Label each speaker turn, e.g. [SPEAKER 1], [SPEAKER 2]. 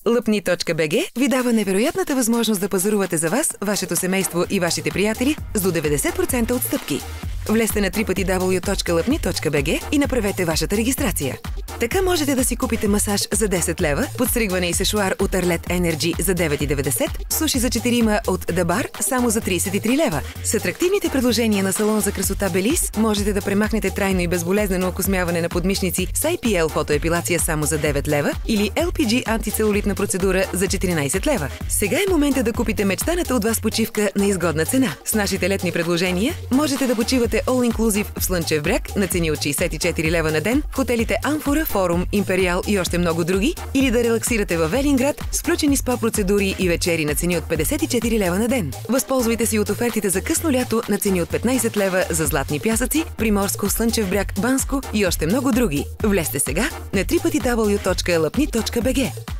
[SPEAKER 1] Lъпни.bg ви дава невероятната възможност да пазарувате за вас, вашето семейство и вашите приятели с до 90% отстъпки. Влезте на www.lъпни.bg и направете вашата регистрация. Така можете да си купите масаж за 10 лева, подстригване и сешуар от Arlet Energy за 9,90, суши за 4 от The Bar само за 33 лева. С атрактивните предложения на салон за красота Белис можете да премахнете трайно и безболезнено окосмяване на подмишници с IPL фотоепилация само за 9 лева или LPG антицелулитна процедура за 14 лева. Сега е момента да купите мечтаната от вас почивка на изгодна цена. С нашите летни предложения можете да почивате all-inclusive в Слънчев бряг на цени от 64 лева на ден в хотелите Амфора, Форум, Империал и още много други, или да релаксирате във Велинград с включени спа процедури и вечери на цени от 54 лева на ден. Възползвайте се от офертите за късно лято на цени от 15 лева за Златни пясъци, Приморско, Слънчев бряг, Банско и още много други. Влезте сега на www.lъпни.bg.